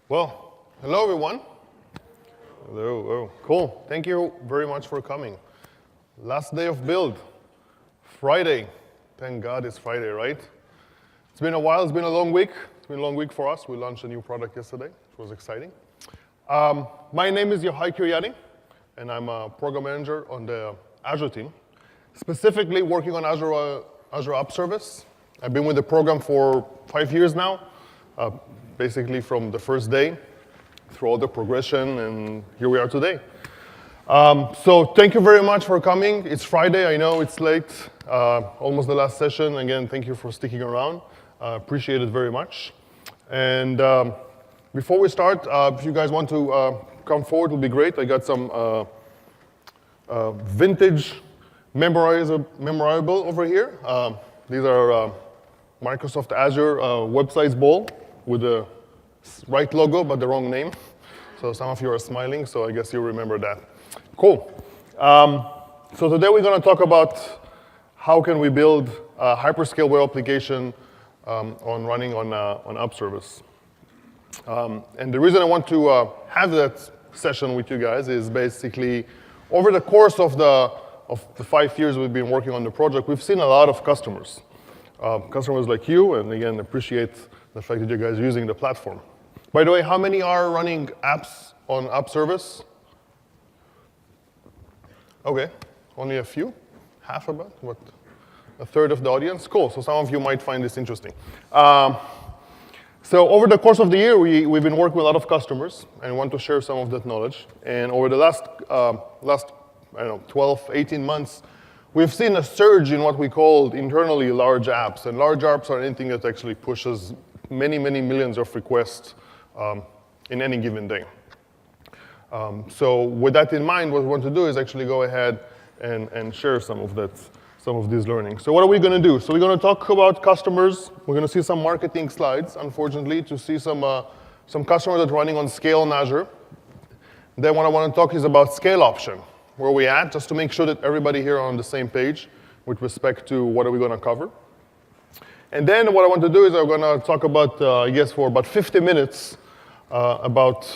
Well, hello everyone. Hello. Cool. Thank you very much for coming. Last day of build, Friday. Thank God it's Friday, right? It's been a while. It's been a long week. It's been a long week for us. We launched a new product yesterday, which was exciting. My name is Yohai Kiryadi, and I'm a program manager on the Azure team, specifically working on Azure AppService. I've been with the program for 5 years now, basically from the first day through all the progression, and here we are today. So thank you very much for coming. It's Friday. I know it's late, almost the last session. Again, thank you for sticking around. Appreciate it very much. And before we start, if you guys want to come forward, it would be great. I got some vintage memorable over here. These are Microsoft Azure Websites Bowl with the right logo but the wrong name. So some of you are smiling, so I guess you remember that. Cool. So today we're going to talk about how can we build a HyperScale web application running on AppService. And the reason I want to have that session with you guys is basically over the course of the 5 years we've been working on the project, we've seen a lot of customers. Customers like you, and again, appreciate the fact that you guys are using the platform. By the way, how many are running apps on AppService? Okay, only a few, half about, what, a third of the audience? Cool, so some of you might find this interesting. So over the course of the year, we've been working with a lot of customers and want to share some of that knowledge. And over the last I don't know, 12, 18 months, we've seen a surge in what we call internally large apps. And large apps are anything that actually pushes many, many millions of requests in any given day. So with that in mind, what we want to do is actually go ahead and share some of these learnings. So what are we going to do? So we're going to talk about customers. We're going to see some marketing slides, unfortunately, to see some customers that are running on scale on Azure. Then what I want to talk is about scale option, where we at, just to make sure that everybody here are on the same page with respect to what are we going to cover. And then what I want to do is I'm going to talk about, I guess, for about 50 minutes about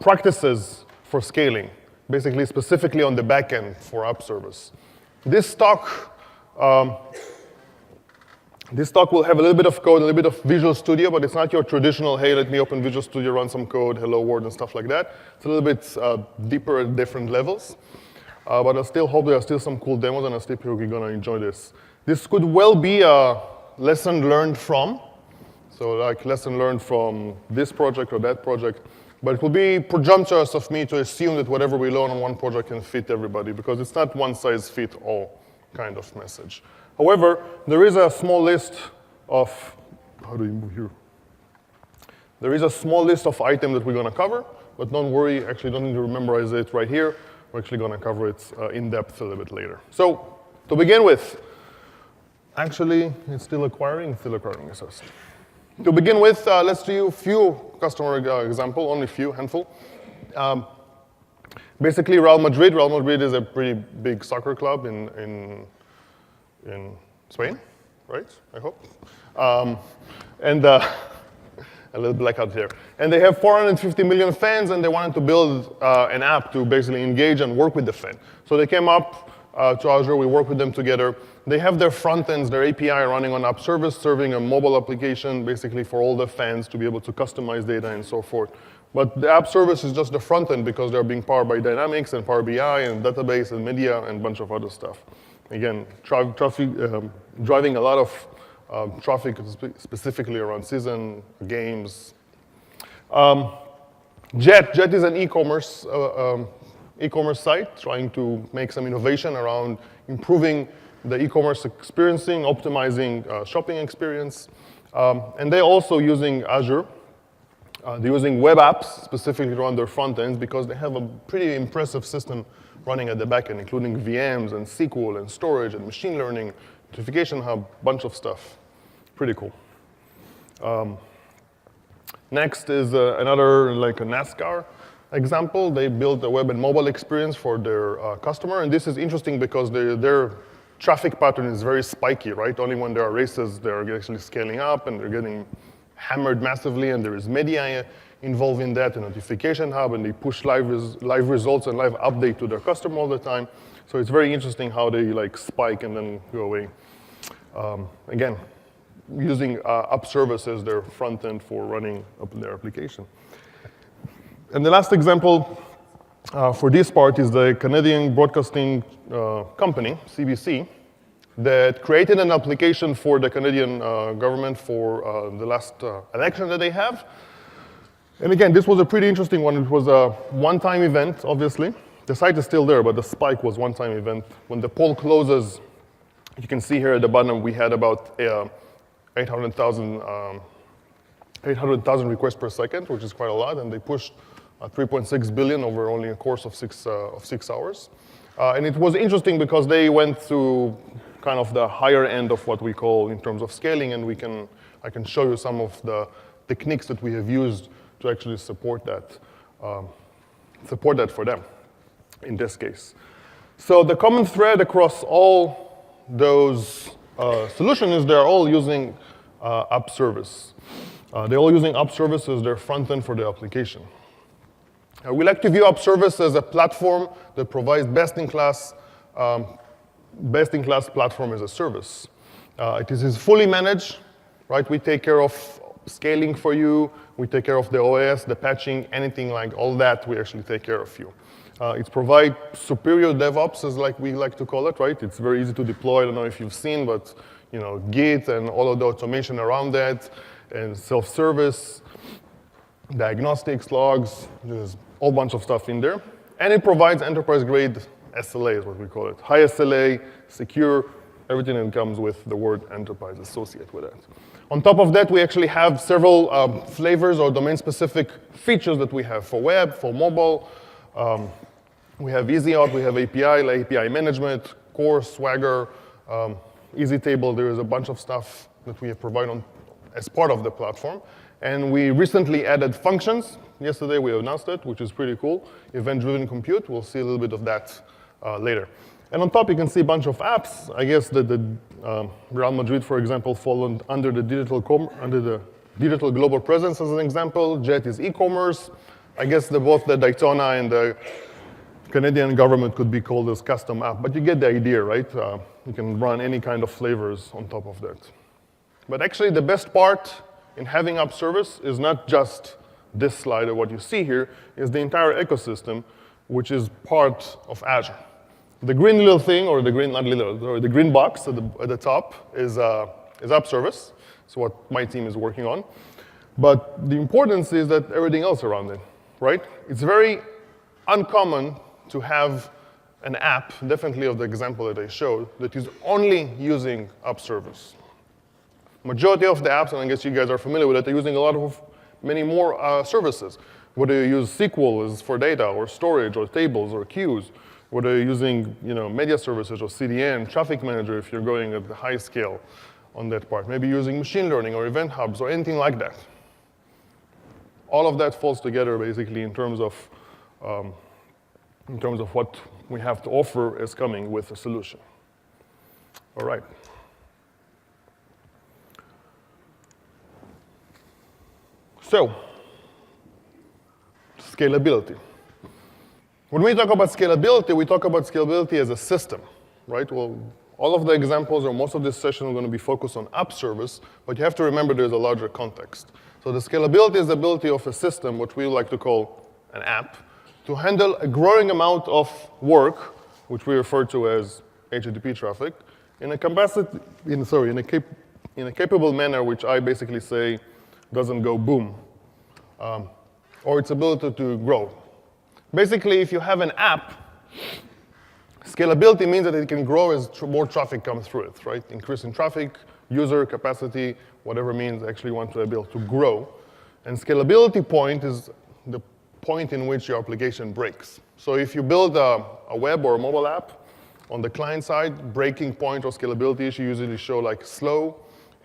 practices for scaling, basically specifically on the back end for AppService. This talk will have a little bit of code, a little bit of Visual Studio, but it's not your traditional, hey, let me open Visual Studio, run some code, hello world, and stuff like that. It's a little bit deeper at different levels. But I still hope there are still some cool demos, and I still hope you're going to enjoy this. This could well be a lesson learned from. So like lesson learned from this project or that project. But it will be presumptuous of me to assume that whatever we learn on one project can fit everybody, because it's not one size fit all kind of message. However, there is a small list of, how do you move here? There is a small list of items that we're going to cover, but don't worry, actually don't need to memorize it right here. We're actually going to cover it in depth a little bit later. So to begin with, actually, it's still acquiring us. To begin with, let's do a few customer example, only a few, handful. Basically, Real Madrid. Real Madrid is a pretty big soccer club in Spain, right? I hope. And a little blackout here. And they have 450 million fans, and they wanted to build an app to basically engage and work with the fan. So they came up to Azure. We worked with them together. They have their front ends, their API running on AppService, serving a mobile application basically for all the fans to be able to customize data and so forth. But the AppService is just the front end because they're being powered by Dynamics and Power BI and database and media and a bunch of other stuff. Again, driving a lot of traffic specifically around season, games. Jet is an e-commerce site trying to make some innovation around improving the e-commerce experiencing, optimizing shopping experience. And they're also using Azure. They're using web apps specifically around their front ends because they have a pretty impressive system running at the back end, including VMs and SQL and storage and machine learning, notification hub, bunch of stuff. Pretty cool. Next is another like a NASCAR example. They built a web and mobile experience for their customer. And this is interesting because their traffic pattern is very spiky, right? Only when there are races, they're actually scaling up and they're getting hammered massively, and there is media involved in that, a notification hub, and they push live results and live update to their customer all the time. So it's very interesting how they like spike and then go away. Again, using AppService as their front end for running up their application. And the last example for this part is the Canadian Broadcasting Company, CBC, that created an application for the Canadian government for the last election that they have. And again, this was a pretty interesting one. It was a one-time event, obviously. The site is still there, but the spike was one-time event. When the poll closes, you can see here at the bottom, we had about 800,000 requests per second, which is quite a lot, and they pushed 3.6 billion over only a course of 6 hours. And it was interesting because they went through kind of the higher end of what we call in terms of scaling, and I can show you some of the techniques that we have used to actually support that for them in this case. So the common thread across all those solutions is they're all using AppService. They're all using AppService as their front end for the application. We like to view AppService as a platform that provides best-in-class platform as a service. It is fully managed, right? We take care of scaling for you. We take care of the OS, the patching, anything like all that, we actually take care of you. It provides superior DevOps, as like we like to call it, right? It's very easy to deploy. I don't know if you've seen, but Git and all of the automation around that, and self-service, diagnostics, logs, there's a whole bunch of stuff in there. And it provides enterprise-grade SLA, is what we call it. High SLA, secure, everything that comes with the word enterprise associated with it. On top of that, we actually have several flavors or domain-specific features that we have for web, for mobile. We have Easy Out, we have API, like API management, Core, Swagger, Easy Table. There is a bunch of stuff that we have provided as part of the platform. And we recently added functions. Yesterday we announced it, which is pretty cool. Event-driven compute, we'll see a little bit of that later. And on top, you can see a bunch of apps. I guess the Real Madrid, for example, fall under the digital global presence as an example. Jet is e-commerce. I guess both the Daytona and the Canadian government could be called as custom app, but you get the idea, right? You can run any kind of flavors on top of that. But actually, the best part in having AppService is not just this slide or what you see here, is the entire ecosystem, which is part of Azure. The green little thing, or the green, not little, or the green box at the top is AppService. It's what my team is working on. But the importance is that everything else around it, right? It's very uncommon to have an app, definitely of the example that I showed, that is only using AppService. Majority of the apps, and I guess you guys are familiar with it, are using many more services. Whether you use SQL is for data, or storage, or tables, or queues. Whether you're using media services, or CDN, traffic manager if you're going at the high scale on that part. Maybe using machine learning, or event hubs, or anything like that. All of that falls together basically in terms of what we have to offer as coming with a solution. All right. So, scalability. When we talk about scalability, we talk about scalability as a system, right? Well, all of the examples or most of this session are going to be focused on AppService, but you have to remember there's a larger context. So the scalability is the ability of a system, what we like to call an app, to handle a growing amount of work, which we refer to as HTTP traffic, in a capable manner, which I basically say doesn't go boom, or its ability to grow. Basically, if you have an app, scalability means that it can grow as more traffic comes through it, right? Increase in traffic, user capacity, whatever means actually want to be able to grow. And scalability point is the point in which your application breaks. So if you build a web or a mobile app, on the client side, breaking point or scalability issue usually show like slow,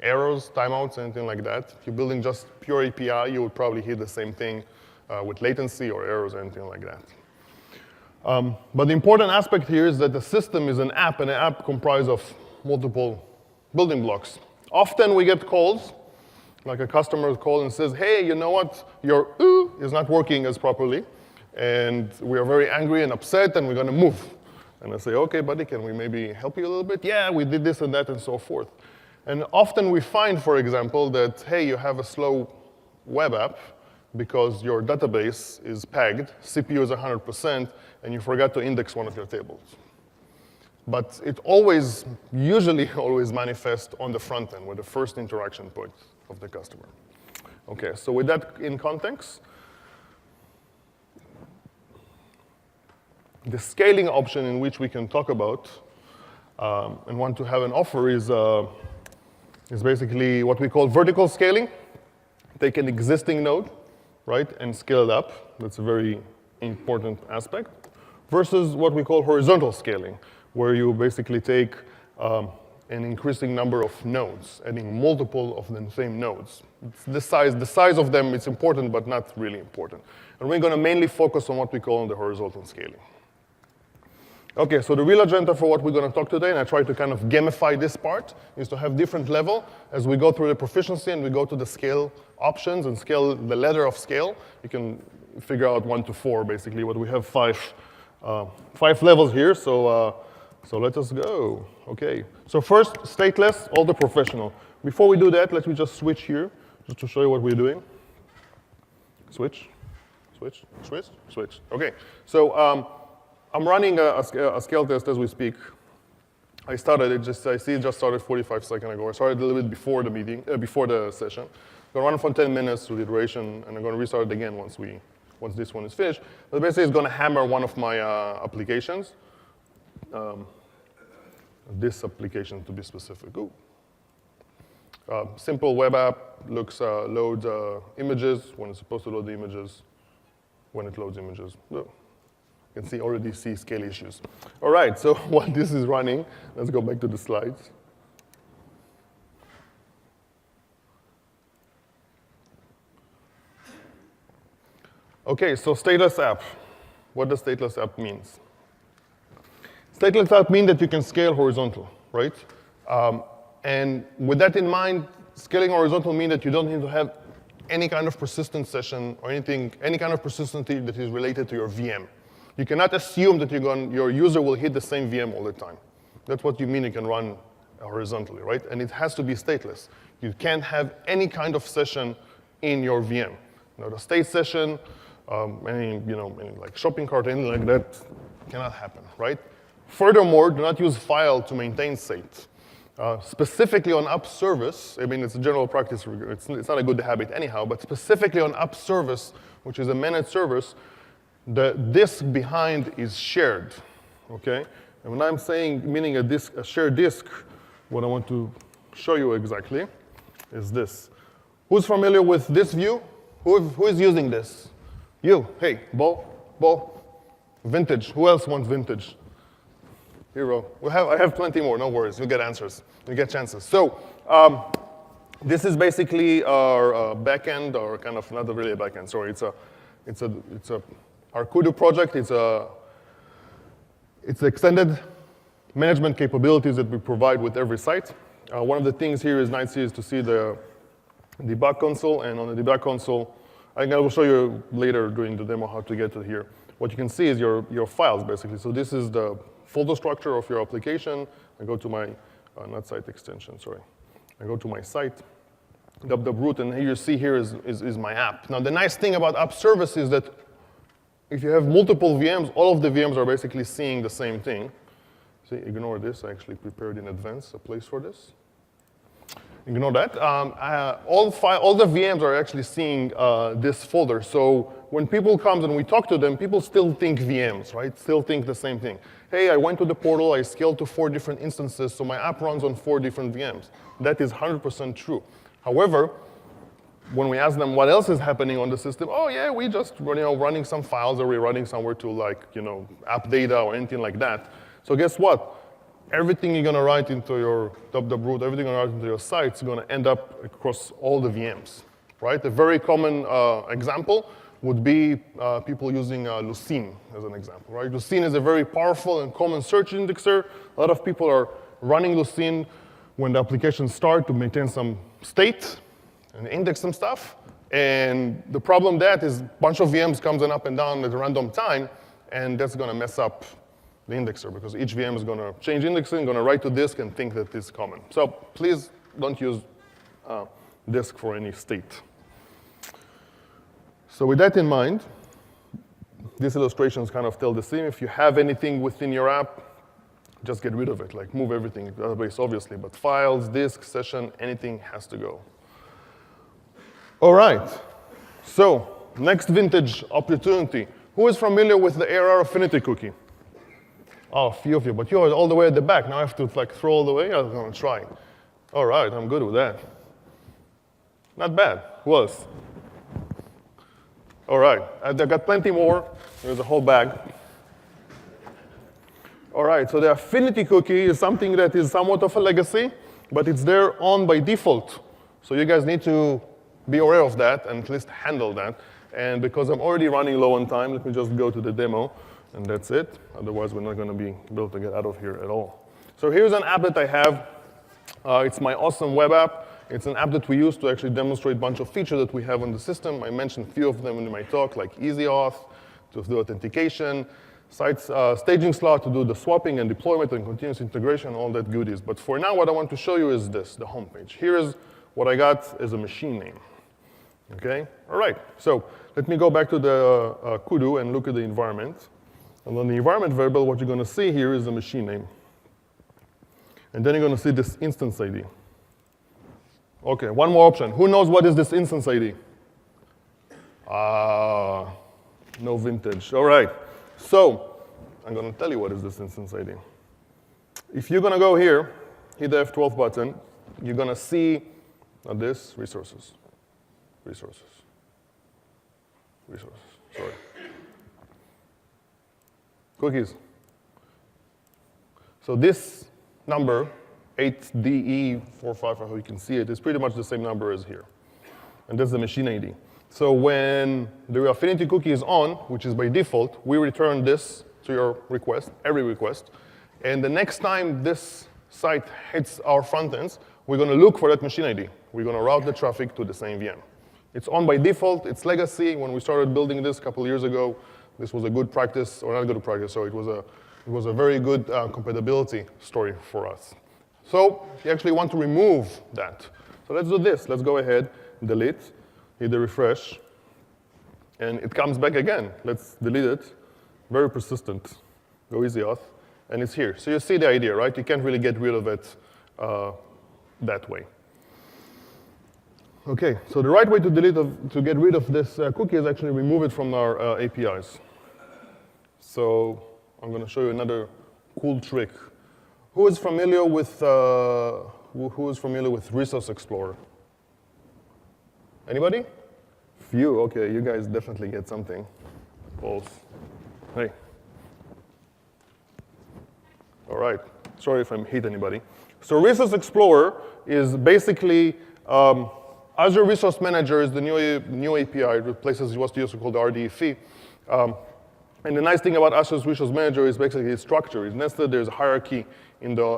errors, timeouts, anything like that. If you're building just pure API, you would probably hit the same thing with latency or errors or anything like that. But the important aspect here is that the system is an app, and an app comprised of multiple building blocks. Often we get calls, like a customer calls and says, hey, you know what, your is not working as properly, and we are very angry and upset, and we're going to move. And I say, okay, buddy, can we maybe help you a little bit? Yeah, we did this and that and so forth. And often we find, for example, that, hey, you have a slow web app because your database is pegged, CPU is 100%, and you forgot to index one of your tables. But it usually always manifests on the front end with the first interaction point of the customer. Okay, so with that in context, the scaling option in which we can talk about and want to have an offer is basically what we call vertical scaling. Take an existing node, right, and scale it up. That's a very important aspect. Versus what we call horizontal scaling, where you basically take an increasing number of nodes, adding multiple of the same nodes. The size of them, it's important, but not really important. And we're going to mainly focus on what we call the horizontal scaling. Okay, so the real agenda for what we're going to talk today, and I try to kind of gamify this part, is to have different level as we go through the proficiency and we go to the scale options and scale the ladder of scale. You can figure out 1 to 4, basically, but we have five levels here, so let us go. Okay, so first, stateless, all the professional. Before we do that, let me just switch here, just to show you what we're doing. Switch, switch, switch, switch. Okay, so I'm running a scale test as we speak. I see it just started 45 seconds ago. I started a little bit before the meeting, before the session. I'm gonna run for 10 minutes through the iteration, and I'm gonna restart it again once this one is finished. But basically, it's gonna hammer one of my applications. This application, to be specific. Simple web app loads images when it's supposed to load the images. When it loads images. You can already see scale issues. All right, so while this is running, let's go back to the slides. Okay, so stateless app. What does stateless app mean? Stateless app means that you can scale horizontal, right? And with that in mind, scaling horizontal means that you don't need to have any kind of persistent session or any kind of persistency that is related to your VM. You cannot assume that your user will hit the same VM all the time. That's what you mean you can run horizontally, right? And it has to be stateless. You can't have any kind of session in your VM. The state session, any like shopping cart, anything like that, cannot happen, right? Furthermore, do not use file to maintain state. Specifically on AppService, I mean, it's a general practice, it's not a good habit anyhow, but specifically on AppService, which is a managed service, the disk behind is shared, okay? And when I'm saying, meaning a shared disk, what I want to show you exactly is this. Who's familiar with this view? Who is using this? You, hey, Bo, vintage. Who else wants vintage? Hero. I have plenty more, no worries, you'll get answers, you'll get chances. So this is basically our backend, or kind of not really a backend, sorry, it's our Kudu project. It's extended management capabilities that we provide with every site. One of the things here is nice is to see the debug console, and on the debug console, I will show you later during the demo how to get to here. What you can see is your files, basically. So this is the folder structure of your application. I go to my, not site extension, sorry. I go to my site, root, and here you see here is my app. Now the nice thing about AppService is that if you have multiple VMs, all of the VMs are basically seeing the same thing. See, ignore this. I actually prepared in advance a place for this. Ignore that. All the VMs are actually seeing this folder. So when people come and we talk to them, people still think VMs, right? Still think the same thing. Hey, I went to the portal, I scaled to 4 different instances, so my app runs on 4 different VMs. That is 100% true. However, when we ask them what else is happening on the system, oh yeah, we just running some files, or we're running somewhere to like app data or anything like that. So guess what? Everything you're gonna write into your root, everything you're gonna write into your site is gonna end up across all the VMs, right? A very common example would be people using Lucene as an example, right? Lucene is a very powerful and common search indexer. A lot of people are running Lucene when the applications start to maintain some state and index some stuff. And the problem that is a bunch of VMs comes up and down at a random time, and that's going to mess up the indexer, because each VM is going to change indexing, going to write to disk, and think that it's common. So please don't use disk for any state. So with that in mind, these illustrations kind of tell the same. If you have anything within your app, just get rid of it. Like move everything, database obviously, but files, disk, session, anything has to go. All right, so next vintage opportunity. Who is familiar with the ARR affinity cookie? Oh, a few of you, but you're all the way at the back. Now I have to like throw all the way? I'm gonna try. All right, I'm good with that. Not bad, who else? All right, I've got plenty more. There's a whole bag. All right, so the affinity cookie is something that is somewhat of a legacy, but it's there on by default. So you guys need to be aware of that and at least handle that. And because I'm already running low on time, let me just go to the demo, and that's it. Otherwise, we're not going to be able to get out of here at all. So here's an app that I have. It's my awesome web app. It's an app that we use to actually demonstrate a bunch of features that we have on the system. I mentioned a few of them in my talk, like Easy Auth to do authentication, staging slot to do the swapping and deployment and continuous integration, all that goodies. But for now, what I want to show you is this, the homepage. Here is what I got as a machine name. Okay? All right. So let me go back to the kudu and look at the environment. And on the environment variable, what you're going to see here is the machine name. And then you're going to see this instance ID. OK, one more option. Who knows what is this instance ID? No vintage. All right. So I'm going to tell you what is this instance ID. If you're going to go here, hit the F12 button, you're going to see this, resources. Resources. Resources. Sorry. Cookies. So this number, 8DE45, how you can see it, is pretty much the same number as here. And that's the machine ID. So when the affinity cookie is on, which is by default, we return this to your request, every request. And the next time this site hits our front ends, we're going to look for that machine ID. We're going to route the traffic to the same VM. It's on by default. It's legacy. When we started building this a couple of years ago, this was a good practice, or not good practice, so it was a very good compatibility story for us. So you actually want to remove that. So let's do this. Let's go ahead, delete, hit the refresh, and it comes back again. Let's delete it. Very persistent. Go Easy Auth, and it's here. So you see the idea, right? You can't really get rid of it that way. OK, so the right way to get rid of this cookie is actually remove it from our APIs. So I'm going to show you another cool trick. Who is familiar with Resource Explorer? Anybody? Few. OK, you guys definitely get something. False. Hey. All right. Sorry if I hit anybody. So Resource Explorer is basically Azure Resource Manager is the new API. It replaces what used to call the RDFE. And the nice thing about Azure's Resource Manager is basically its structure. It's nested. There's a hierarchy in the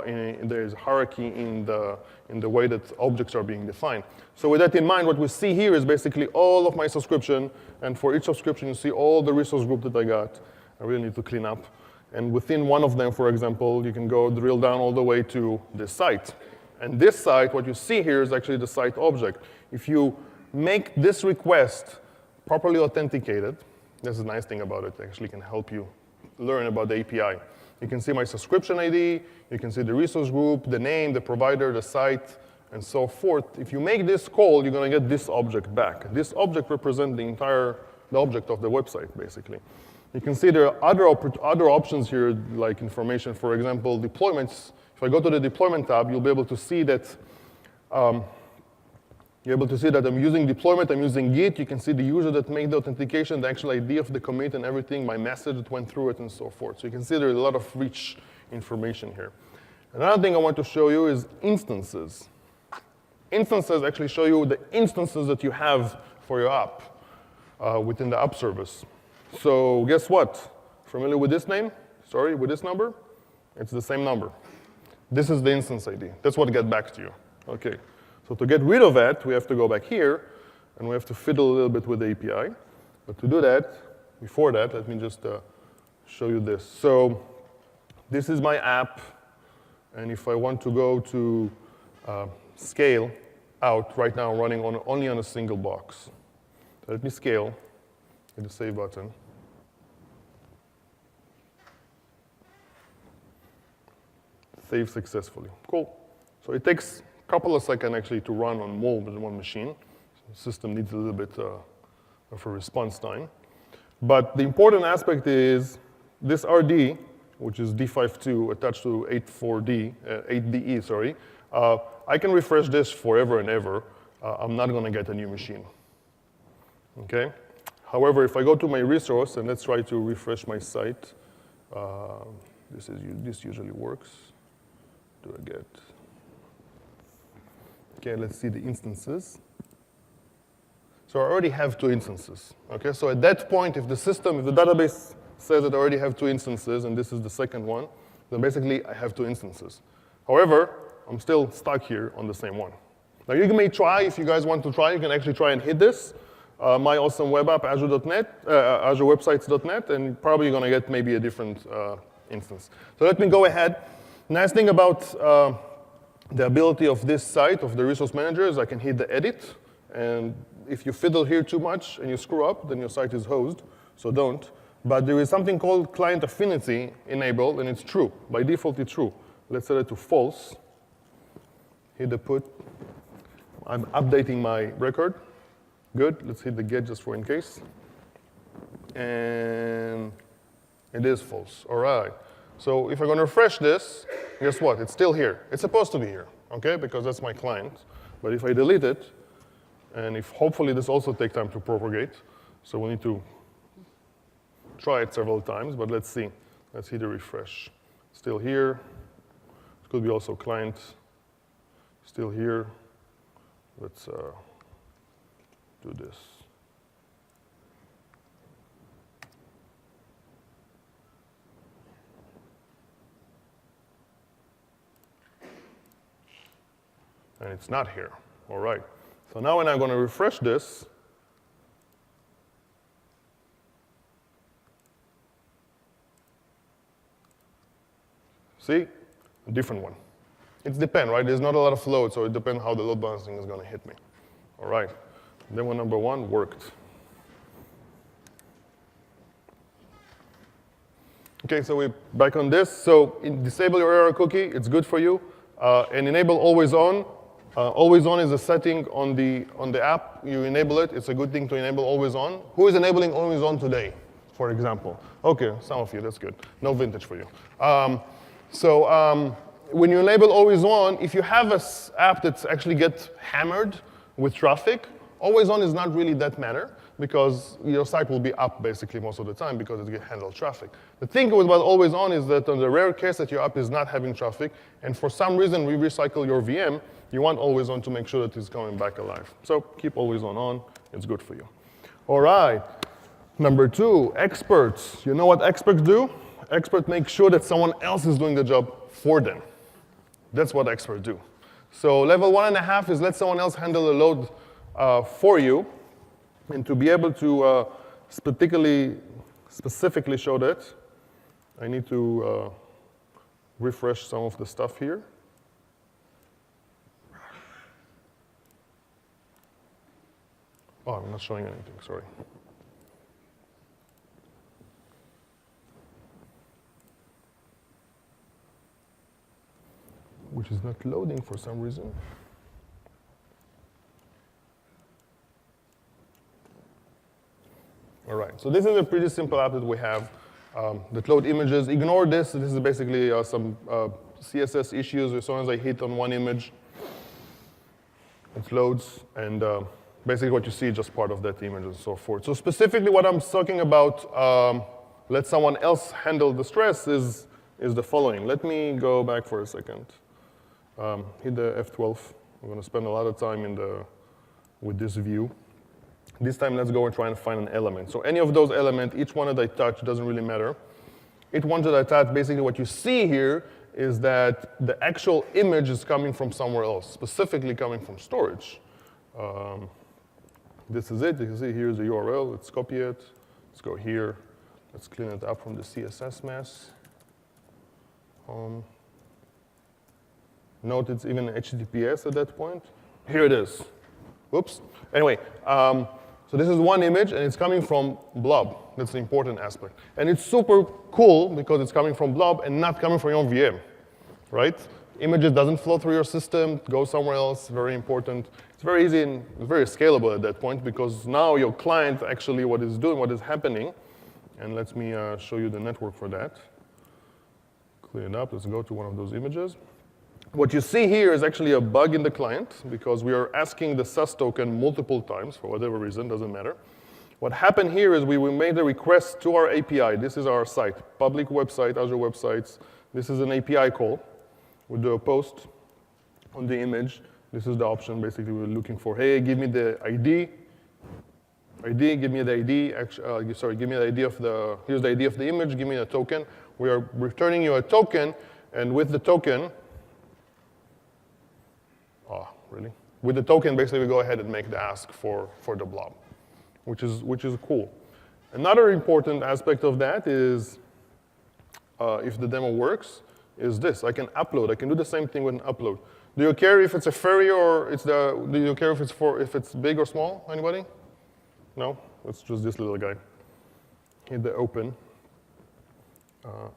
way that objects are being defined. So with that in mind, what we see here is basically all of my subscription. And for each subscription, you see all the resource group that I got. I really need to clean up. And within one of them, for example, you can go drill down all the way to this site. And this site, what you see here is actually the site object. If you make this request properly authenticated, this is the nice thing about it. It actually can help you learn about the API. You can see my subscription ID. You can see the resource group, the name, the provider, the site, and so forth. If you make this call, you're going to get this object back. This object represents the object of the website, basically. You can see there are other options here, like information, for example, deployments. If I go to the deployment tab, you'll be able to see that I'm using deployment, I'm using Git. You can see the user that made the authentication, the actual ID of the commit and everything, my message that went through it, and so forth. So you can see there's a lot of rich information here. Another thing I want to show you is instances. Instances actually show you the instances that you have for your app within the AppService. So guess what? Familiar with this name? Sorry, with this number? It's the same number. This is the instance ID. That's what got back to you. OK. So to get rid of that, we have to go back here and we have to fiddle a little bit with the API. But to do that, before that, let me just show you this. So this is my app, and if I want to go to scale out, right now I'm running only on a single box. So let me scale, hit the save button. Save successfully. Cool. So it takes a couple of seconds actually to run on more than one machine. So the system needs a little bit of a response time. But the important aspect is this RD, which is D52 attached to 8DE, sorry. I can refresh this forever and ever. I'm not going to get a new machine. Okay. However, if I go to my resource and let's try to refresh my site, this usually works. Do I get? Okay, let's see the instances. So I already have 2 instances. Okay, so at that point, if the database says that I already have 2 instances, and this is the second one, then basically I have 2 instances. However, I'm still stuck here on the same one. Now you may try, if you guys want to try, you can actually try and hit this. My awesome web app, Azure.net, AzureWebsites.net, and probably you're going to get maybe a different instance. So let me go ahead. Nice thing about the ability of this site, of the resource manager, is I can hit the edit, and if you fiddle here too much and you screw up, then your site is hosed, so don't. But there is something called client affinity enabled, and it's true. By default, it's true. Let's set it to false. Hit the put. I'm updating my record. Good. Let's hit the get just for in case. And it is false. All right. So if I'm going to refresh this, guess what? It's still here. It's supposed to be here, okay? Because that's my client. But if I delete it, and if hopefully this also takes time to propagate, so we need to try it several times, but let's see. Let's hit the refresh. Still here. It could be also client. Still here. Let's do this. And it's not here. All right. So now when I'm going to refresh this, see, a different one. It depends, right? There's not a lot of load, so it depends how the load balancing is going to hit me. All right. Demo number 1 worked. Okay, so we're back on this. So disable your error cookie. It's good for you. And enable always on. Always on is a setting on the app. You enable it. It's a good thing to enable always on. Who is enabling always on today, for example? Okay, some of you. That's good. No vintage for you. When you enable always on, if you have an app that actually gets hammered with traffic, always on is not really that matter because your site will be up basically most of the time because it can handle traffic. The thing about always on is that on the rare case that your app is not having traffic, and for some reason we recycle your VM, you want always on to make sure that it's coming back alive. So keep always on, it's good for you. All right, number 2, experts. You know what experts do? Experts make sure that someone else is doing the job for them. That's what experts do. So level 1.5 is let someone else handle the load for you. And to be able to specifically show that, I need to refresh some of the stuff here. Oh, I'm not showing anything, sorry. Which is not loading for some reason. All right, so this is a pretty simple app that we have that load images. Ignore this. This is basically some CSS issues. As soon as I hit on one image, it loads. And basically what you see is just part of that image and so forth. So specifically what I'm talking about, let someone else handle the stress, is the following. Let me go back for a second. Hit the F12. I'm going to spend a lot of time with this view. This time, let's go and try and find an element. So any of those elements, each one that I touch doesn't really matter. Each one that I touch, basically what you see here is that the actual image is coming from somewhere else, specifically coming from storage. This is it. You can see here's the URL. Let's copy it. Let's go here. Let's clean it up from the CSS mess. Note it's even HTTPS at that point. Here it is. Whoops. Anyway, so this is one image, and it's coming from Blob. That's the important aspect. And it's super cool because it's coming from Blob and not coming from your VM, right? Images doesn't flow through your system, go somewhere else, very important. It's very easy and it's very scalable at that point because now your client actually what is doing, what is happening. And let me show you the network for that. Clean it up. Let's go to one of those images. What you see here is actually a bug in the client because we are asking the SAS token multiple times for whatever reason, doesn't matter. What happened here is we made a request to our API. This is our site, public website, Azure websites. This is an API call. We do a post on the image. This is the option basically we're looking for. Hey, give me the ID. Give me the ID. Give me the ID of the, here's the ID of the image, give me a token. We are returning you a token, and with the token, really? With the token, basically, we go ahead and make the ask for the blob, which is cool. Another important aspect of that is, if the demo works, is this. I can upload. I can do the same thing with an upload. Do you care if it's a fairy or do you care if it's big or small? Anybody? No? Let's choose this little guy. Hit the open. Upload.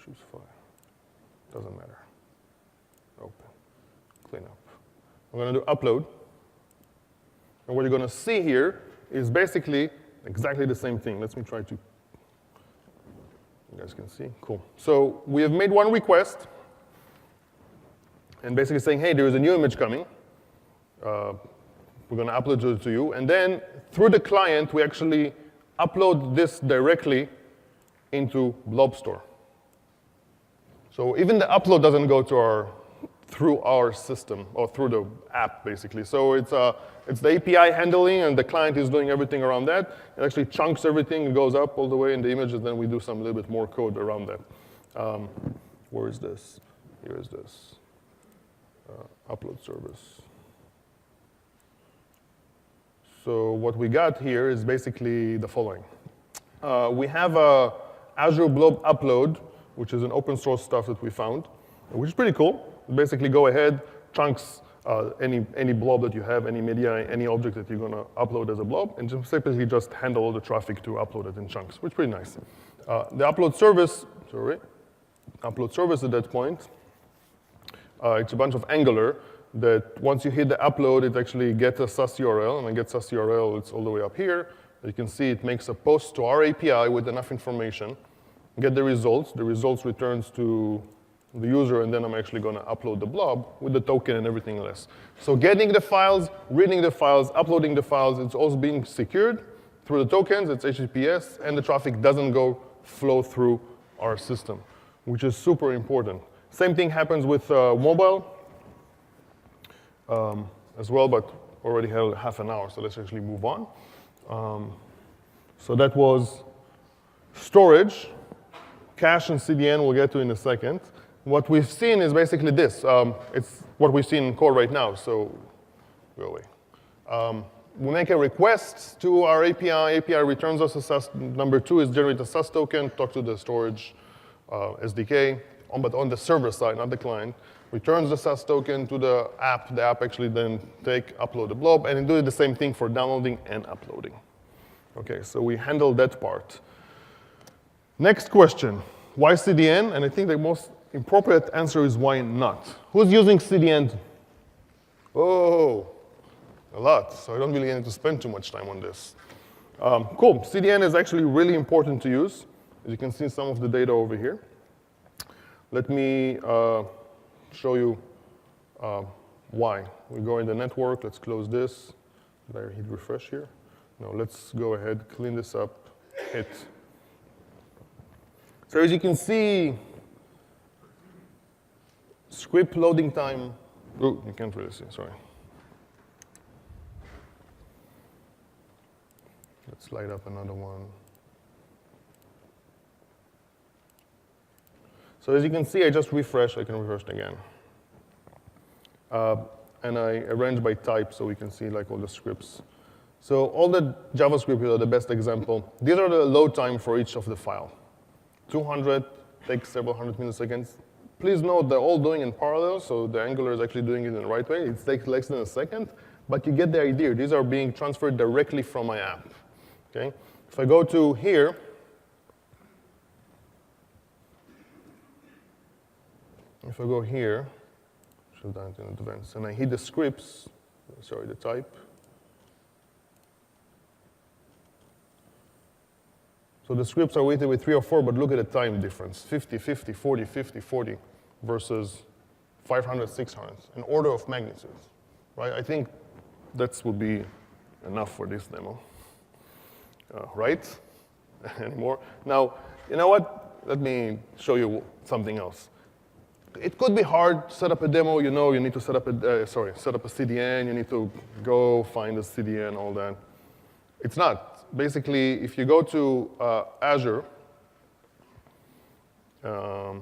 Choose file. Doesn't matter. Open. Clean up. I'm going to do upload. And what you're going to see here is basically exactly the same thing. Let me try to, you guys can see. Cool. So we have made one request and basically saying, hey, there is a new image coming. We're going to upload it to you. And then through the client, we actually upload this directly into Blob Store. So even the upload doesn't go to through our system, or through the app, basically. So it's the API handling, and the client is doing everything around that. It actually chunks everything, it goes up all the way in the image, and then we do some little bit more code around that. Where is this? Here is this. Upload service. So what we got here is basically the following. We have a Azure Blob Upload, which is an open source stuff that we found, which is pretty cool. Basically go ahead, chunks any blob that you have, any media, any object that you're going to upload as a blob, and just simply just handle all the traffic to upload it in chunks, which is pretty nice. The upload service at that point, it's a bunch of Angular that once you hit the upload, it actually gets a SAS URL, and when it gets SAS URL, it's all the way up here. You can see it makes a post to our API with enough information, get the results returns to the user, and then I'm actually going to upload the blob with the token and everything else. So getting the files, reading the files, uploading the files, it's also being secured through the tokens, it's HTTPS, and the traffic doesn't flow through our system, which is super important. Same thing happens with mobile as well, but already had half an hour, so let's actually move on. So that was storage, cache and CDN we'll get to in a second. What we've seen is basically this. It's what we've seen in core right now, so go away. We make a request to our API. API returns us a SAS. Number 2 is generate a SAS token, talk to the storage SDK, but on the server side, not the client. Returns the SAS token to the app. The app actually then upload the blob, and do the same thing for downloading and uploading. Okay, so we handle that part. Next question, why CDN? And I think the most appropriate answer is why not. Who's using CDN? Oh, a lot. So I don't really need to spend too much time on this. Cool, CDN is actually really important to use. As you can see some of the data over here. Let me show you why. We go in the network, let's close this. Did I hit refresh here? No, let's go ahead, clean this up, hit. So as you can see, script loading time, oh, you can't really see, sorry. Let's light up another one. So as you can see, I just refresh, I can refresh it again. And I arrange by type so we can see like all the scripts. So all the JavaScript are the best example. These are the load time for each of the file. 200 takes several hundred milliseconds. Please note they're all doing in parallel, so the Angular is actually doing it in the right way. It takes less than a second, but you get the idea. These are being transferred directly from my app. Okay? If I go to here, show that in advance, and I hit the scripts, sorry, the type. So the scripts are weighted with 3 or 4, but look at the time difference. 50, 50, 40, 50, 40 versus 500, 600, an order of magnitude, right? I think that would be enough for this demo, right? Anymore? Now, you know what? Let me show you something else. It could be hard to set up a demo. You know, you need to set up a CDN. You need to go find a CDN, all that. It's not. Basically, if you go to Azure, I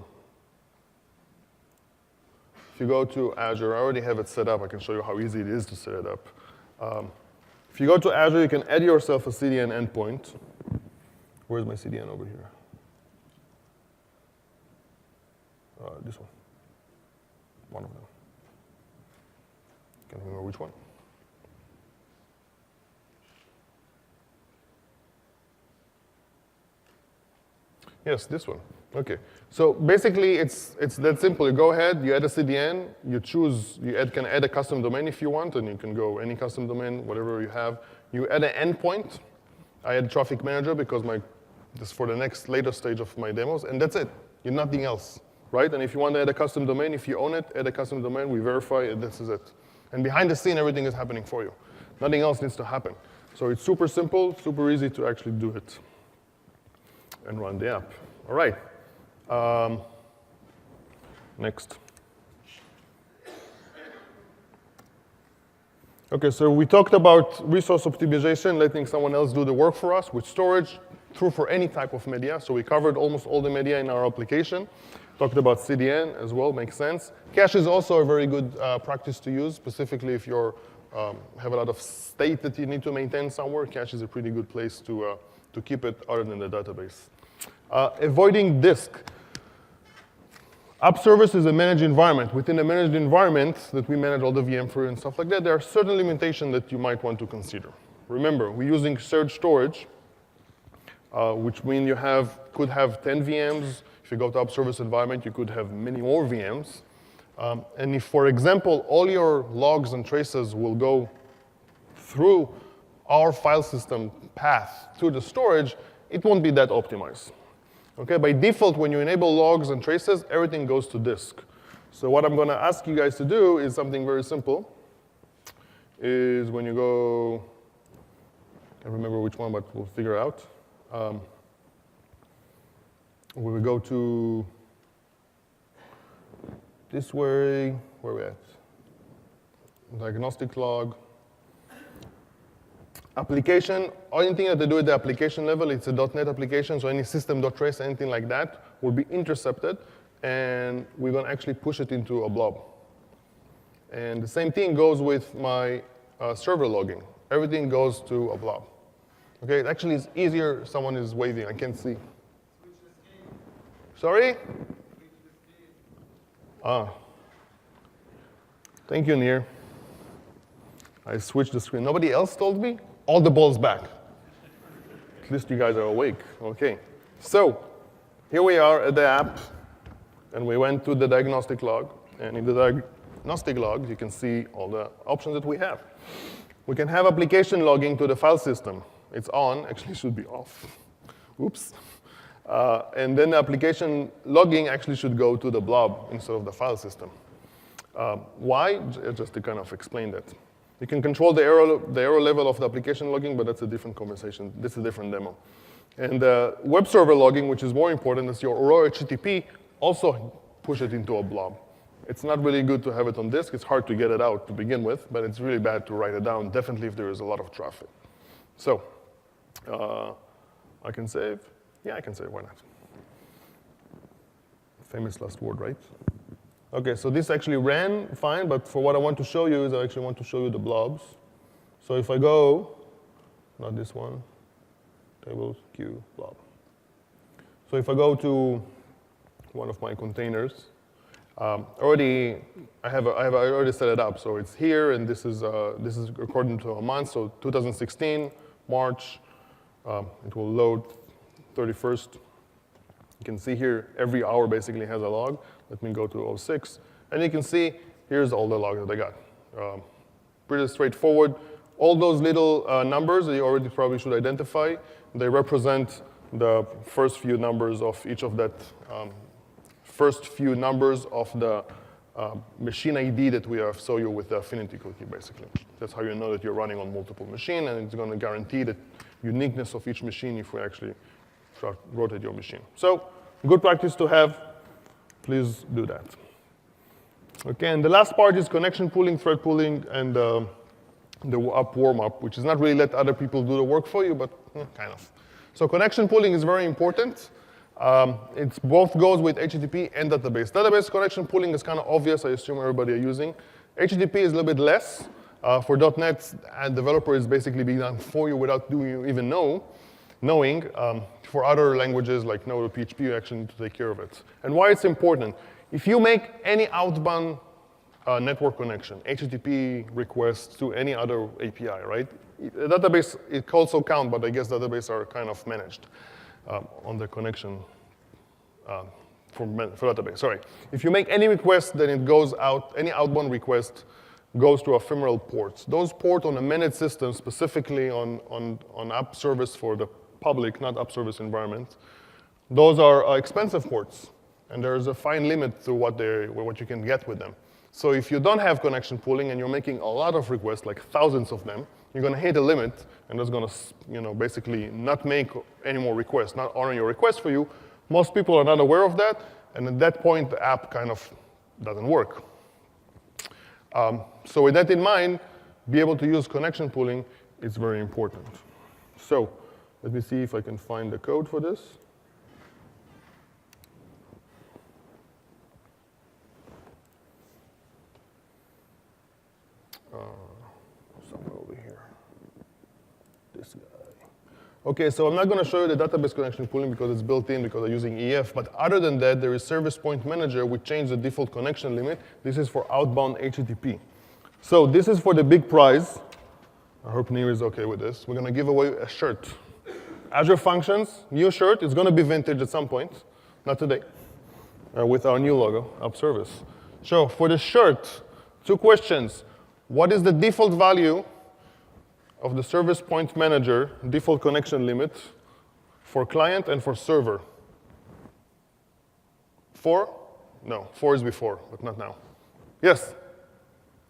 already have it set up. I can show you how easy it is to set it up. If you go to Azure, you can add yourself a CDN endpoint. Where's my CDN over here? This one. One of them. Can't remember which one. Yes, this one. Okay. So basically, it's that simple. You go ahead, you add a CDN, you can add a custom domain if you want, and you can go any custom domain, whatever you have. You add an endpoint. I add traffic manager because this is for the next later stage of my demos, and that's it. You're nothing else, right? And if you want to add a custom domain, if you own it, add a custom domain, we verify it, this is it. And behind the scene, everything is happening for you. Nothing else needs to happen. So it's super simple, super easy to actually do it and run the app. All right. Next. Okay, so we talked about resource optimization, letting someone else do the work for us with storage, true for any type of media. So we covered almost all the media in our application. Talked about CDN as well, makes sense. Cache is also a very good practice to use, specifically if you have a lot of state that you need to maintain somewhere. Cache is a pretty good place to keep it other than the database. Avoiding disk. AppService is a managed environment. Within a managed environment that we manage all the VM for and stuff like that, there are certain limitations that you might want to consider. Remember, we're using surge storage, which means you could have 10 VMs. If you go to AppService environment, you could have many more VMs. And if, for example, all your logs and traces will go through our file system path to the storage, it won't be that optimized. Okay, by default, when you enable logs and traces, everything goes to disk. So what I'm going to ask you guys to do is something very simple. Is when you go, I can't remember which one, but we'll figure out. We will go to this way, where are we at? Diagnostic log. Application, anything that they do at the application level, it's a .NET application, so any system.trace, anything like that, will be intercepted, and we're going to actually push it into a blob. And the same thing goes with my server logging. Everything goes to a blob. Okay, it actually is easier. Someone is waving, I can't see. Sorry? Thank you, Nir. I switched the screen. Nobody else told me? All the balls back. At least you guys are awake. Okay. So here we are at the app, and we went to the diagnostic log. And in the diagnostic log, you can see all the options that we have. We can have application logging to the file system. It's on. Actually, it should be off. Oops. And then the application logging actually should go to the blob instead of the file system. Why? Just to kind of explain that. You can control the error level of the application logging, but that's a different conversation. This is a different demo. And web server logging, which is more important, is your raw HTTP, also push it into a blob. It's not really good to have it on disk. It's hard to get it out to begin with, but it's really bad to write it down, definitely if there is a lot of traffic. So I can save. Yeah, I can save. Why not? Famous last word, right? Okay, so this actually ran fine, but for what I want to show you is I actually want to show you the blobs. So if I go, not this one, tables, queue, blob. So if I go to one of my containers, I already set it up. So it's here, and this is according to a month. So 2016, March, it will load 31st. You can see here, every hour basically has a log. Let me go to 06. And you can see, here's all the logs that I got. Pretty straightforward. All those little numbers that you already probably should identify, they represent the first few numbers of each of that, first few numbers of the machine ID that we have show you with the affinity cookie, basically. That's how you know that you're running on multiple machines, and it's going to guarantee the uniqueness of each machine if we actually rotate your machine. So, good practice to have. Please do that. Okay, and the last part is connection pooling, thread pooling, and the app warm-up, which is not really let other people do the work for you, but kind of. So connection pooling is very important. It both goes with HTTP and database. Database connection pooling is kind of obvious. I assume everybody are using. HTTP is a little bit less. For .NET, a developer is basically being done for you without you even knowing. For other languages like Node or PHP, you actually need to take care of it. And why it's important. If you make any outbound network connection, HTTP requests to any other API, right? A database, it also counts, but I guess databases are kind of managed on the connection for database. Sorry. If you make any request, then it goes out, any outbound request goes to ephemeral ports. Those ports on a managed system, specifically on AppService for the public, not AppService environment, those are expensive ports. And there's a fine limit to what you can get with them. So if you don't have connection pooling and you're making a lot of requests, like thousands of them, you're going to hit a limit, and that's going to, basically not make any more requests, not honor your request for you. Most people are not aware of that, and at that point, the app kind of doesn't work. So with that in mind, be able to use connection pooling is very important. So let me see if I can find the code for this. Somewhere over here. This guy. Okay, so I'm not going to show you the database connection pooling because it's built in because I'm using EF. But other than that, there is Service Point Manager, which changed the default connection limit. This is for outbound HTTP. So this is for the big prize. I hope Nir is okay with this. We're going to give away a shirt. Azure Functions, new shirt. It's going to be vintage at some point. Not today. With our new logo, AppService. So for the shirt, 2 questions. What is the default value of the Service Point Manager default connection limit for client and for server? 4? No, 4 is before, but not now. Yes?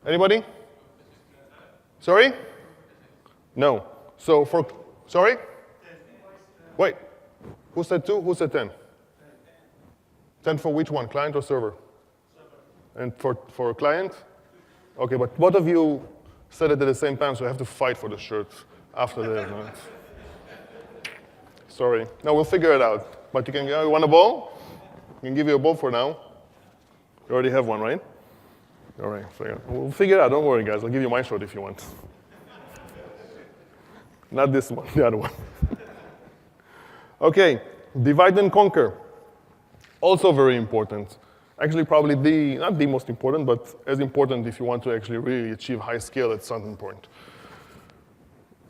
Anybody? Sorry? No. So for, sorry? Wait, who said 2? Who said 10? 10 for which one, client or server? And for client? Okay, but both of you said it at the same time, so I have to fight for the shirt after this. Right? Sorry. No, we'll figure it out. But you want a ball? I can give you a ball for now. You already have one, right? All right, we'll figure it out. Don't worry, guys. I'll give you my shirt if you want. Not this one, the other one. Okay, divide and conquer. Also very important. Actually, probably not the most important, but as important if you want to actually really achieve high scale at some point.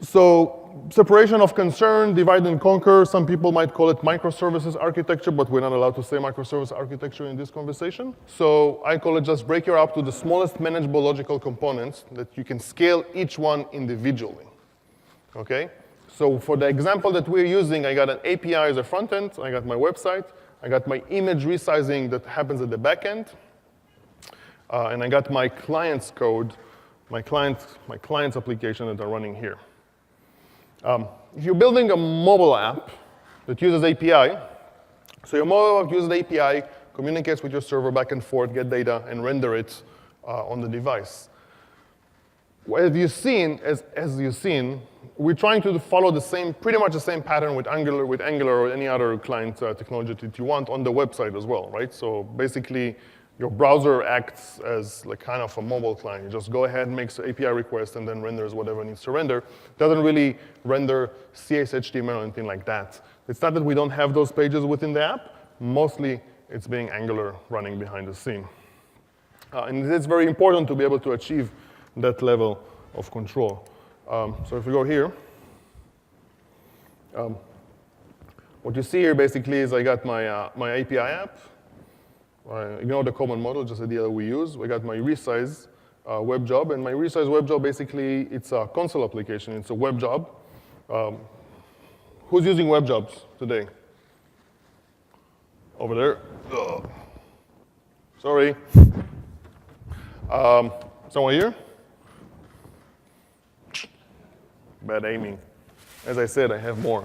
So separation of concern, divide and conquer. Some people might call it microservices architecture, but we're not allowed to say microservice architecture in this conversation. So I call it just break your app to the smallest manageable logical components that you can scale each one individually. Okay? So for the example that we're using, I got an API as a front end. I got my website. I got my image resizing that happens at the back end. And I got my client's code, my client's application that are running here. If you're building a mobile app that uses API, so your mobile app uses API, communicates with your server back and forth, get data, and render it on the device. As you've seen, we're trying to follow pretty much the same pattern with Angular or any other client technology that you want on the website as well, right? So basically, your browser acts as like kind of a mobile client. You just go ahead, makes an API request, and then renders whatever it needs to render. It doesn't really render CSHTML or anything like that. It's not that we don't have those pages within the app. Mostly, it's being Angular running behind the scene. And it's very important to be able to achieve that level of control. So if we go here, what you see here basically is I got my, my API app. Ignore the common model, just the idea that we use. We got my resize web job, and my resize web job basically, it's a console application. It's a web job. Who's using web jobs today? Over there. Ugh. Sorry. Someone here? Bad aiming. As I said, I have more.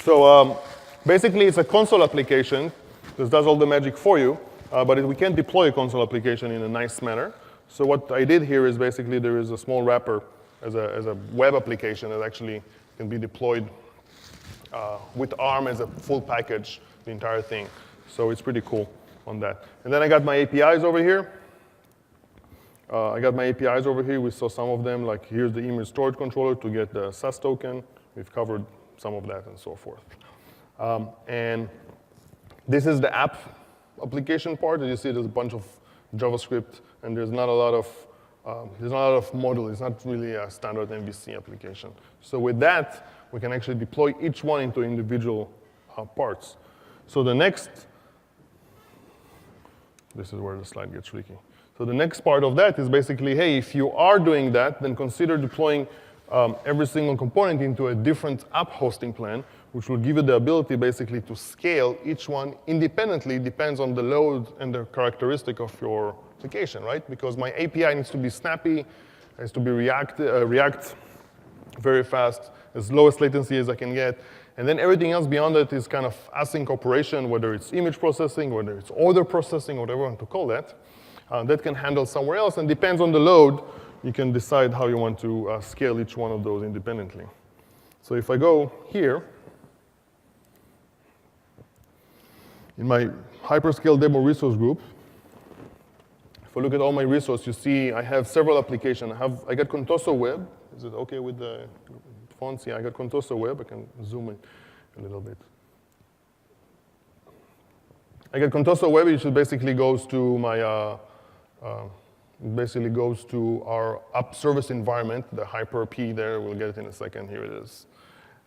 So basically, it's a console application. This does all the magic for you, but we can't deploy a console application in a nice manner. So what I did here is basically there is a small wrapper as a web application that actually can be deployed with ARM as a full package, the entire thing. So it's pretty cool on that. And then I got my APIs over here. We saw some of them, like here's the image storage controller to get the SAS token. We've covered some of that and so forth. And this is the app application part. As you see, there's a bunch of JavaScript, and there's not a lot of model. It's not really a standard MVC application. So with that, we can actually deploy each one into individual parts. So the next, this is where the slide gets tricky. So the next part of that is basically, hey, if you are doing that, then consider deploying every single component into a different app hosting plan, which will give you the ability basically to scale each one independently, depends on the load and the characteristic of your application, right? Because my API needs to be snappy, it needs to be React very fast, as lowest latency as I can get. And then everything else beyond that is kind of async operation, whether it's image processing, whether it's order processing, whatever you want to call that. That can handle somewhere else, and depends on the load, you can decide how you want to scale each one of those independently. So if I go here, in my HyperScale demo resource group, if I look at all my resources, you see I have several applications. I got Contoso Web. Is it okay with the fonts? Yeah, I got Contoso Web. I can zoom in a little bit. I got Contoso Web. It basically goes to my our AppService environment, the Hyper-P there. We'll get it in a second. Here it is.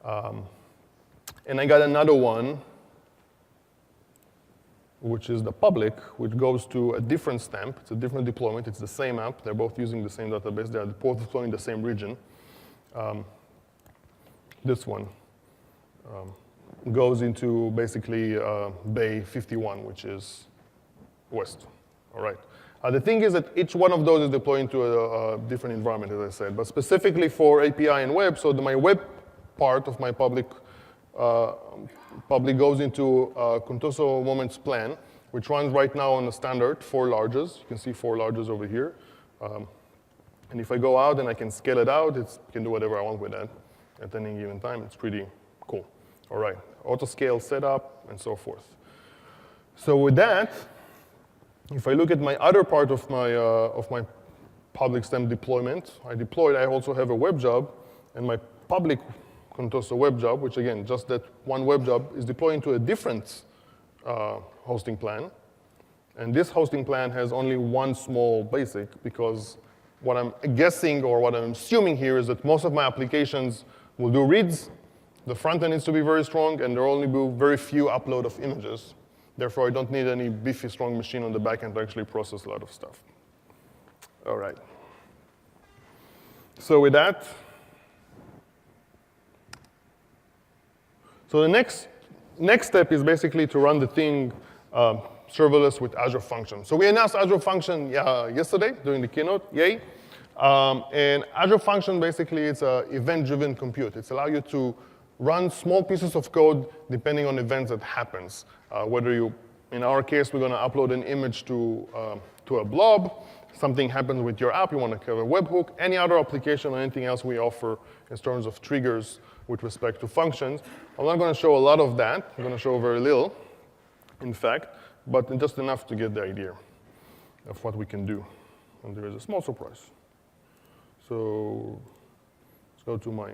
And I got another one, which is the public, which goes to a different stamp. It's a different deployment. It's the same app. They're both using the same database. They're both deploying the same region. This one goes into basically Bay 51, which is west. All right. The thing is that each one of those is deployed into a different environment, as I said. But specifically for API and web, so my web part of my public goes into Contoso Moments Plan, which runs right now on the standard 4 larges. You can see 4 larges over here. And if I go out and I can scale it out, I can do whatever I want with that at any given time. It's pretty cool. All right, auto scale setup and so forth. So with that, if I look at my other part of my public stamp deployment, I also have a web job, and my public Contoso web job, which again, just that one web job, is deploying to a different hosting plan. And this hosting plan has only one small basic, because what I'm guessing or what I'm assuming here is that most of my applications will do reads. The front end needs to be very strong, and there will only be very few upload of images. Therefore, I don't need any beefy, strong machine on the back end to actually process a lot of stuff. All right. So with that, so the next step is basically to run the thing serverless with Azure Function. So we announced Azure Function yesterday during the keynote, yay. And Azure Function basically is an event-driven compute. It's allow you to run small pieces of code depending on events that happens. Whether you, in our case, we're going to upload an image to a blob, something happens with your app, you want to have a webhook, any other application or anything else we offer in terms of triggers with respect to functions. I'm not going to show a lot of that. I'm going to show very little, in fact. but just enough to get the idea of what we can do. And there is a small surprise. So let's go to my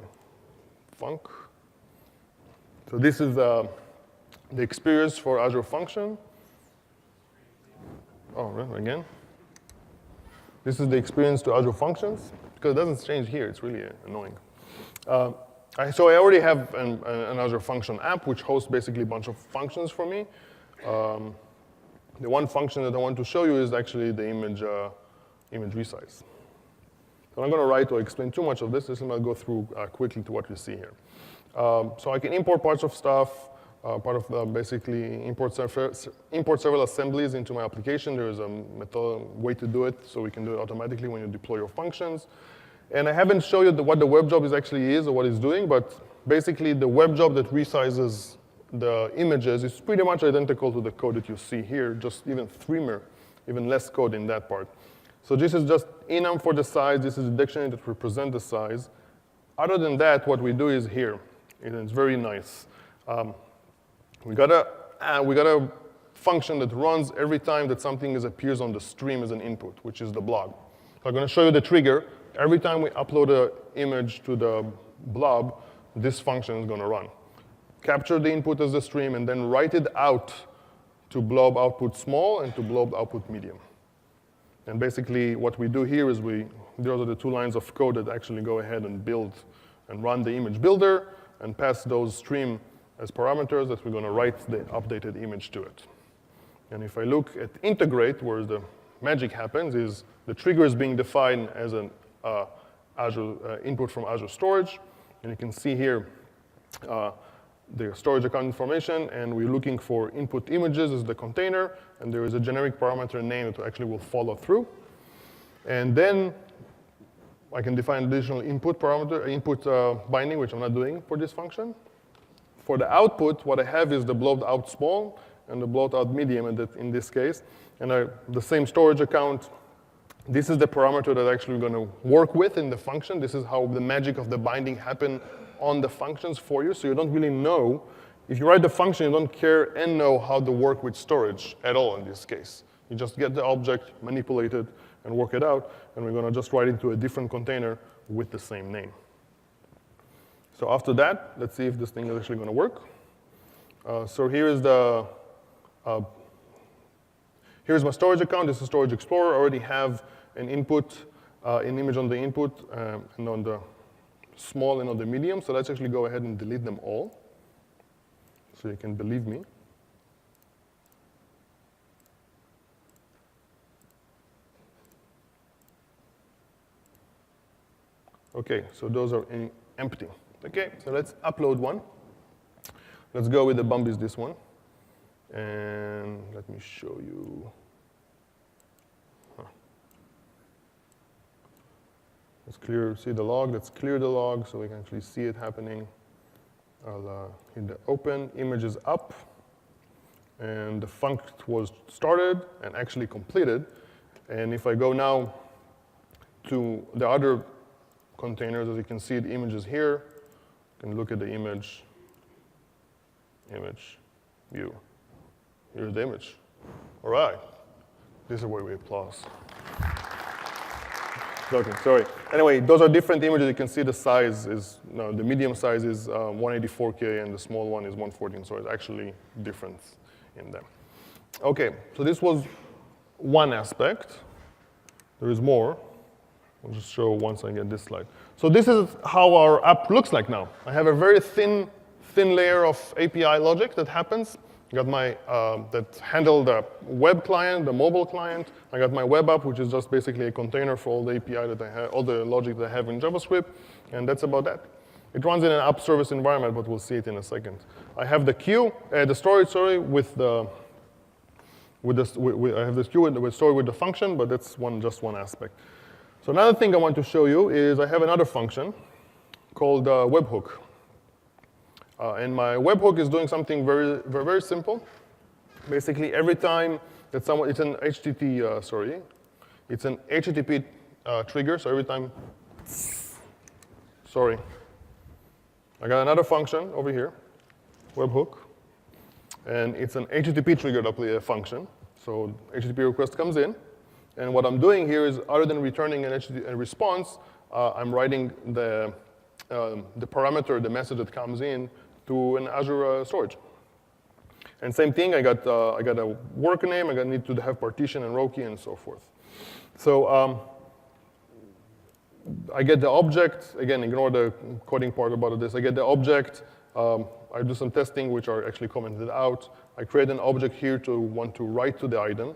func. So this is the experience for Azure Function. Oh, right, again. This is the experience to Azure Functions, because it doesn't change here. It's really annoying. So I already have an Azure Function app, which hosts basically a bunch of functions for me. The one function that I want to show you is actually the image resize. So I'm not going to write or explain too much of this. I'm going to go through quickly to what we see here. So I can import parts of stuff, basically import several assemblies into my application. There is a way to do it, so we can do it automatically when you deploy your functions. And I haven't shown you what the web job actually is or what it's doing, but basically the web job that resizes the images is pretty much identical to the code that you see here, just even trimmer, even less code in that part. So this is just enum for the size. This is a dictionary that represents the size. Other than that, what we do is here, and it's very nice. We got a function that runs every time that something appears on the stream as an input, which is the blob. So I'm going to show you the trigger. Every time we upload an image to the blob, this function is going to run. Capture the input as the stream, and then write it out to blob output small and to blob output medium. And basically, what we do here is those are the two lines of code that actually go ahead and build and run the image builder and pass those stream as parameters that we're going to write the updated image to it. And if I look at integrate, where the magic happens, is the trigger is being defined as an Azure input from Azure Storage. And you can see here the storage account information, and we're looking for input images as the container, and there is a generic parameter name that actually will follow through. And then I can define additional input parameter, binding, which I'm not doing for this function. For the output, what I have is the blobbed out small and the blobbed out medium in this case. And the same storage account, this is the parameter that actually we're going to work with in the function. This is how the magic of the binding happen on the functions for you. So you don't really know. If you write the function, you don't care and know how to work with storage at all in this case. You just get the object, manipulate it, and work it out. And we're going to just write into a different container with the same name. So after that, let's see if this thing is actually going to work. So here is here's my storage account. This is Storage Explorer. I already have an input, an image on the input, and on the small and on the medium. So let's actually go ahead and delete them all, so you can believe me. Okay, so those are empty. Okay, so let's upload one. Let's go with the Bumbies this one. And let me show you. Let's see the log. Let's clear the log so we can actually see it happening. I'll hit the open. Image is up. And the func was started and actually completed. And if I go now to the other containers, as you can see, the image is here. You can look at the image, view. Here's the image. All right. This is where we applause. Okay, sorry. Anyway, those are different images. You can see the size is, no, the medium size is 184K and the small one is 114, so it's actually difference in them. Okay, so this was one aspect. There is more. I'll just show once I get this slide. So this is how our app looks like now. I have a very thin layer of API logic that happens. I got my, that handle the web client, the mobile client. I got my web app, which is just basically a container for all the API that I have, all the logic that I have in JavaScript, and that's about that. It runs in an AppService environment, but we'll see it in a second. I have the queue, the storage, sorry, with the, I have this queue with storage with the function, but that's just one aspect. So another thing I want to show you is I have another function called webhook. And my webhook is doing something very, very, very simple. Basically, every time that someone, it's an HTTP, it's an HTTP trigger. So every time, I got another function over here, webhook. And it's an HTTP triggered function. So HTTP request comes in. And what I'm doing here is, other than returning a response, I'm writing the parameter, the message that comes in, to an Azure storage. And same thing, I got a work name, I need to have partition and row key and so forth. So I get the object, again, ignore the coding part about this. I get the object, I do some testing, which are actually commented out. I create an object here to want to write to the item,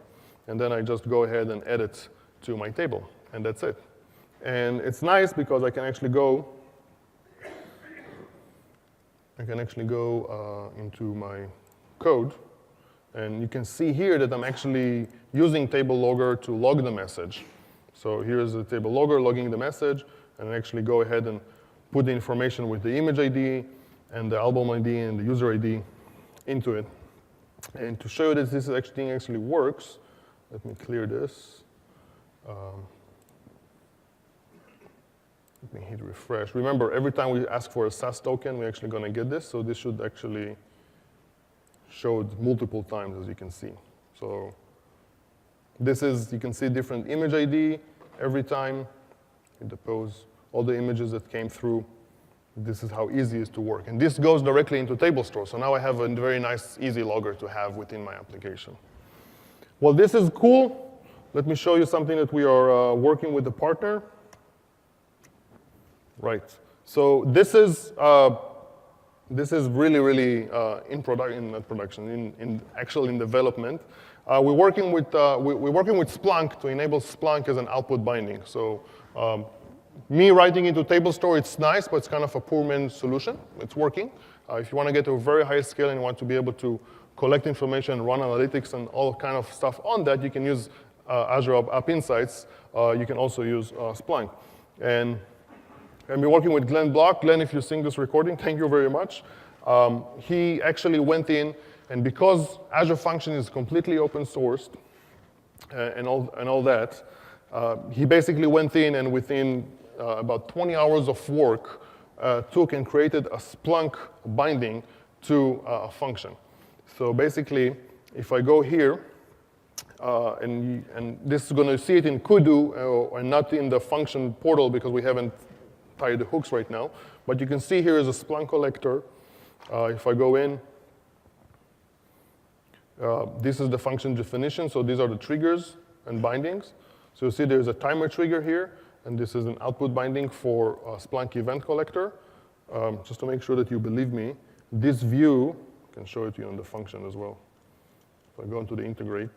and then I just go ahead and add it to my table, and that's it. And it's nice because I can actually go into my code, and you can see here that I'm actually using table logger to log the message. So here's the table logger logging the message, and I actually go ahead and put the information with the image ID and the album ID and the user ID into it. And to show you that this thing actually works, let me clear this. Let me hit refresh. Remember, every time we ask for a SAS token, we're actually going to get this. So this should actually show it multiple times, as you can see. So this is, you can see different image ID every time. You depose all the images that came through. This is how easy it is to work. And this goes directly into table store. So now I have a very nice, easy logger to have within my application. Well, this is cool. Let me show you something that we are working with a partner. Right. So this is really, really in development. We're working with Splunk to enable Splunk as an output binding. So me writing into table store, it's nice, but it's kind of a poor man's solution. It's working. If you want to get to a very high scale and you want to be able to collect information, run analytics, and all kind of stuff on that, you can use Azure App Insights. You can also use Splunk. And we're working with Glenn Block. Glenn, if you're seeing this recording, thank you very much. He actually went in, and because Azure Function is completely open sourced and all that, he basically went in and within about 20 hours of work took and created a Splunk binding to a function. So basically, if I go here, and this is going to see it in Kudu and not in the function portal because we haven't tied the hooks right now. But you can see here is a Splunk collector. If I go in, this is the function definition. So these are the triggers and bindings. So you see there's a timer trigger here, and this is an output binding for a Splunk event collector. Just to make sure that you believe me, this view, I can show it to you on the function as well. If I go into the integrate,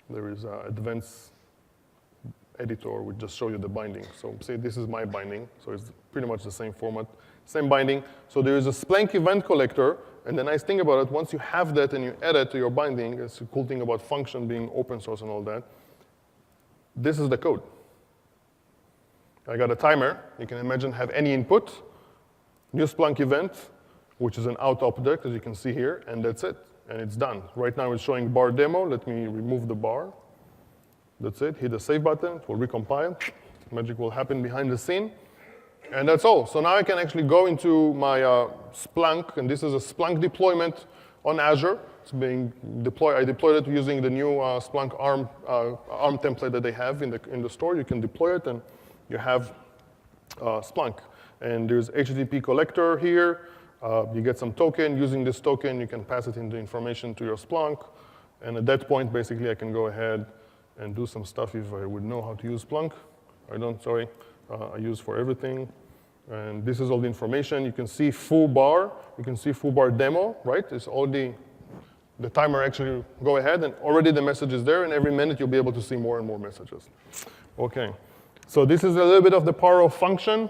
there is an advanced editor which just show you the binding. So say this is my binding, so it's pretty much the same format, same binding. So there is a Splunk event collector, and the nice thing about it, once you have that and you add it to your binding, it's a cool thing about function being open source and all that, this is the code. I got a timer. You can imagine have any input, new Splunk event, which is an out object, as you can see here, and that's it, and it's done. Right now it's showing bar demo. Let me remove the bar. That's it. Hit the save button. It will recompile. Magic will happen behind the scene. And that's all. So now I can actually go into my Splunk, and this is a Splunk deployment on Azure. It's being deployed. I deployed it using the new Splunk ARM template that they have in the store. You can deploy it, and you have Splunk. And there's HTTP collector here. You get some token. Using this token, you can pass it into information to your Splunk. And at that point, basically, I can go ahead and do some stuff if I would know how to use Splunk. I don't, sorry. I use for everything. And this is all the information. You can see full bar. You can see full bar demo, right? It's all the timer actually go ahead, and already the message is there, and every minute you'll be able to see more and more messages. Okay. So this is a little bit of the power of function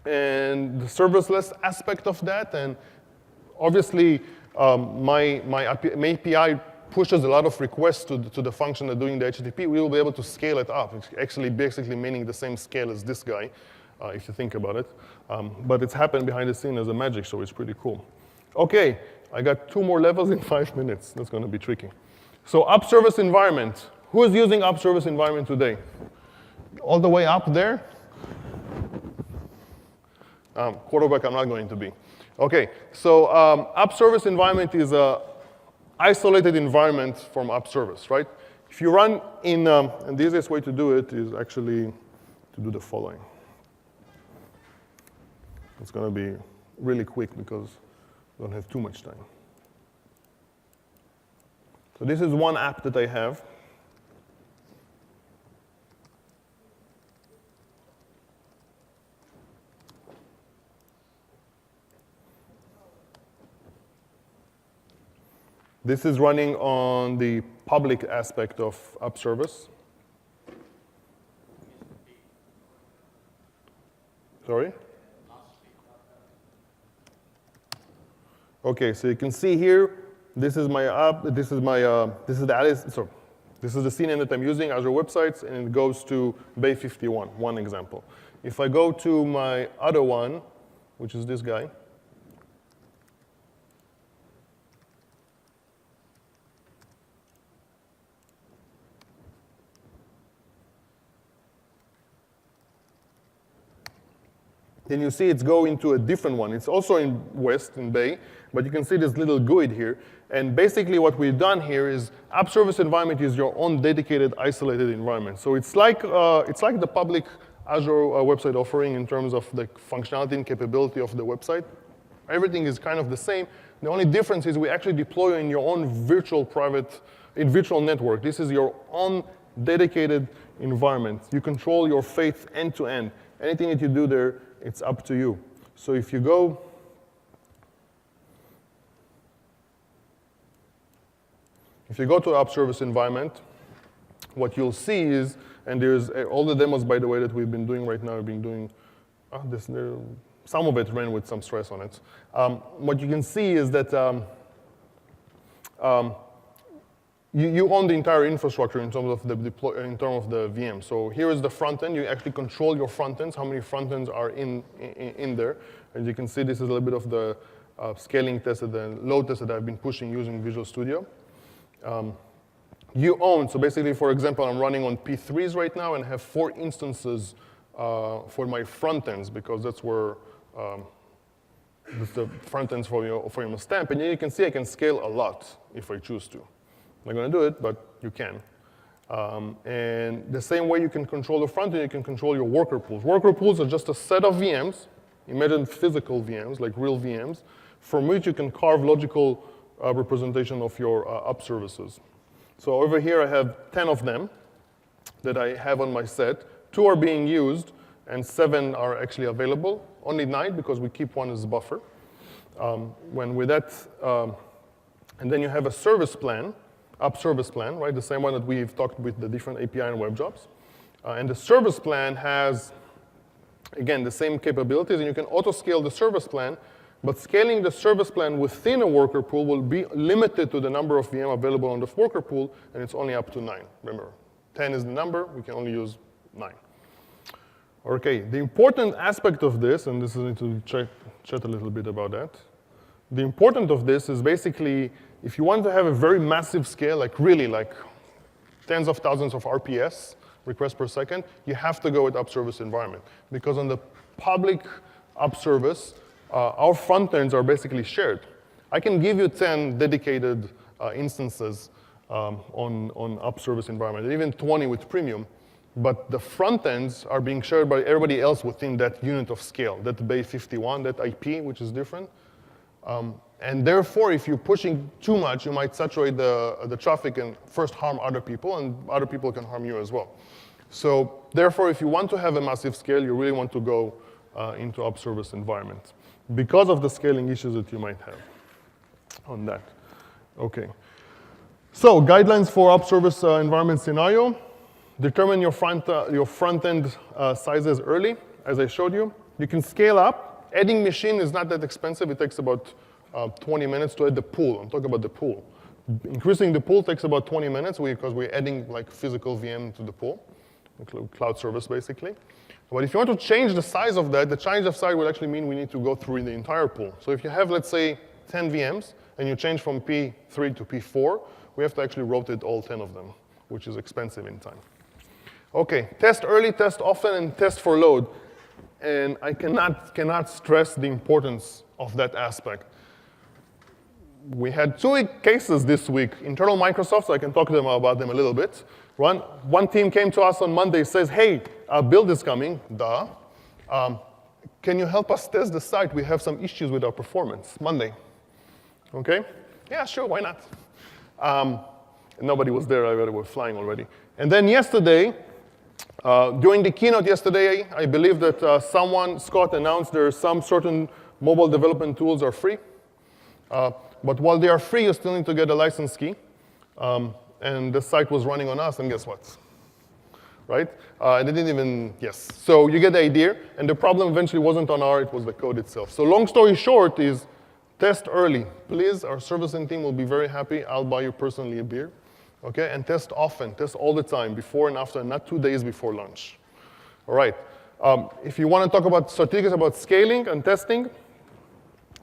and the serverless aspect of that. And obviously, my API pushes a lot of requests to the function that doing the HTTP. We will be able to scale it up. It's actually basically meaning the same scale as this guy, if you think about it. But it's happened behind the scene as a magic, so it's pretty cool. Okay, I got 2 more levels in 5 minutes. That's going to be tricky. So AppService environment. Who is using AppService environment today? All the way up there? Quarterback, I'm not going to be. Okay, so app service environment is a isolated environment from app service, right? If you run in, and the easiest way to do it is actually to do the following. It's going to be really quick because we don't have too much time. So this is one app that I have. This is running on the public aspect of AppService. Sorry? Okay, so you can see here, this is my app, this is the scene that I'm using, Azure Websites, and it goes to Bay 51, one example. If I go to my other one, which is this guy, then you see it's going to a different one. It's also in West, in Bay, but you can see this little GUID here. And basically what we've done here is app service environment is your own dedicated, isolated environment. So it's like the public Azure website offering in terms of the functionality and capability of the website. Everything is kind of the same. The only difference is we actually deploy in your own virtual network. This is your own dedicated environment. You control your fate end to end. Anything that you do there, it's up to you. So if you go to app service environment, what you'll see is, and there's all the demos, by the way, that we've been doing right now, some of it ran with some stress on it. What you can see is that you own the entire infrastructure in terms of the VM. So here is the front end. You actually control your front ends, how many front ends are in there. As you can see, this is a little bit of the scaling test, the load test that I've been pushing using Visual Studio. You own, so basically, for example, I'm running on P3s right now and have 4 instances for my front ends because that's where that's the front ends for your stamp. And then you can see I can scale a lot if I choose to. I'm not going to do it, but you can. And the same way you can control the front end, you can control your worker pools. Worker pools are just a set of VMs, imagine physical VMs, like real VMs, from which you can carve logical representation of your app services. So over here I have 10 of them that I have on my set. 2 are being used, and 7 are actually available. Only 9 because we keep 1 as a buffer. And then you have a service plan, app service plan, right? The same one that we've talked with the different API and web jobs. And the service plan has, again, the same capabilities, and you can auto-scale the service plan, but scaling the service plan within a worker pool will be limited to the number of VM available on the worker pool, and it's only up to 9. Remember, 10 is the number, we can only use 9. Okay, the important aspect of this, and this is need to chat a little bit about that. The important of this is basically, if you want to have a very massive scale, like really like tens of thousands of RPS, requests per second, you have to go with app service environment. Because on the public app service, our front ends are basically shared. I can give you 10 dedicated instances on app service environment, and even 20 with premium. But the front ends are being shared by everybody else within that unit of scale, that Bay 51, that IP, which is different. And therefore, if you're pushing too much, you might saturate the traffic and first harm other people, and other people can harm you as well. So therefore, if you want to have a massive scale, you really want to go into app service environment because of the scaling issues that you might have on that. Okay. So guidelines for app service environment scenario. Determine your front end sizes early, as I showed you. You can scale up. Adding machine is not that expensive. It takes about 20 minutes to add the pool. I'm talking about the pool. Increasing the pool takes about 20 minutes because we're adding like physical VM to the pool, cloud service basically. But if you want to change the size of that, the change of size will actually mean we need to go through the entire pool. So if you have, let's say, 10 VMs, and you change from P3 to P4, we have to actually rotate all 10 of them, which is expensive in time. Okay, test early, test often, and test for load. And I cannot stress the importance of that aspect. We had 2 cases this week, internal Microsoft, so I can talk to them about them a little bit. One team came to us on Monday, says, hey, our build is coming, duh. Can you help us test the site? We have some issues with our performance, Monday. Okay? Yeah, sure, why not? Nobody was there, they were flying already. And then yesterday, during the keynote yesterday, I believe that Scott announced there are some certain mobile development tools are free. But while they are free, you still need to get a license key. And the site was running on us, and guess what? Right? And they didn't even, yes. So you get the idea, and the problem eventually wasn't on R, it was the code itself. So long story short is, test early. Please, our servicing team will be very happy. I'll buy you personally a beer. Okay, and test often, test all the time, before and after, not 2 days before lunch. All right, if you want to talk about certificates about scaling and testing,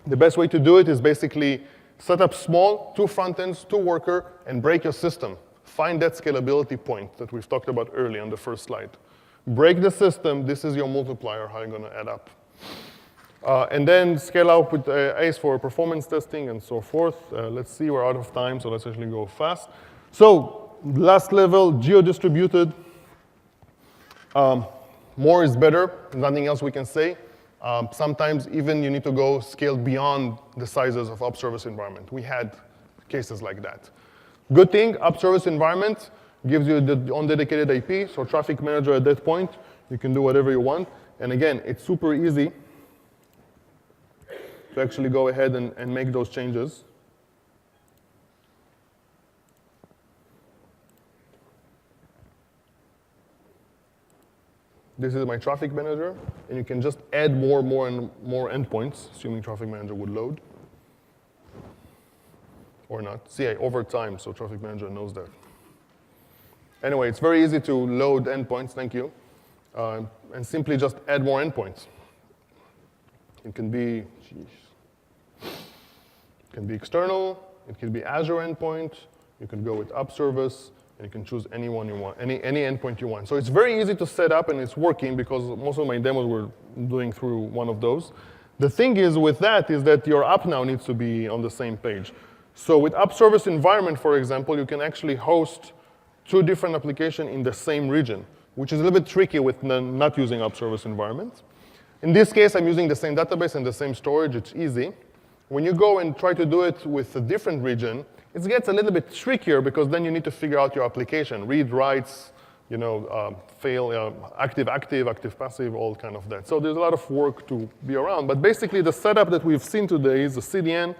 the best way to do it is basically set up small, 2 front ends, 2 worker, and break your system. Find that scalability point that we've talked about earlier on the first slide. Break the system, this is your multiplier, how you're gonna add up. And then scale out with ACE for performance testing and so forth. Let's see, we're out of time, so let's actually go fast. So last level, geo-distributed. More is better, nothing else we can say. Sometimes even you need to go scale beyond the sizes of AppService environment. We had cases like that. Good thing, AppService environment gives you the undedicated IP, so traffic manager at that point, you can do whatever you want. And again, it's super easy to actually go ahead and make those changes. This is my traffic manager, and you can just add more and more endpoints, assuming traffic manager would load. Or not. See, over time, so traffic manager knows that. Anyway, it's very easy to load endpoints, thank you, and simply just add more endpoints. It can be, external, it can be Azure endpoint, you can go with AppService, and you can choose any one you want, any endpoint you want. So it's very easy to set up, and it's working because most of my demos were doing through one of those. The thing is with that is that your app now needs to be on the same page. So with AppService environment, for example, you can actually host 2 different applications in the same region, which is a little bit tricky with not using AppService environment. In this case, I'm using the same database and the same storage. It's easy. When you go and try to do it with a different region, it gets a little bit trickier because then you need to figure out your application, read, writes, fail, active, passive, all kind of that. So there's a lot of work to be around. But basically, the setup that we've seen today is a CDN,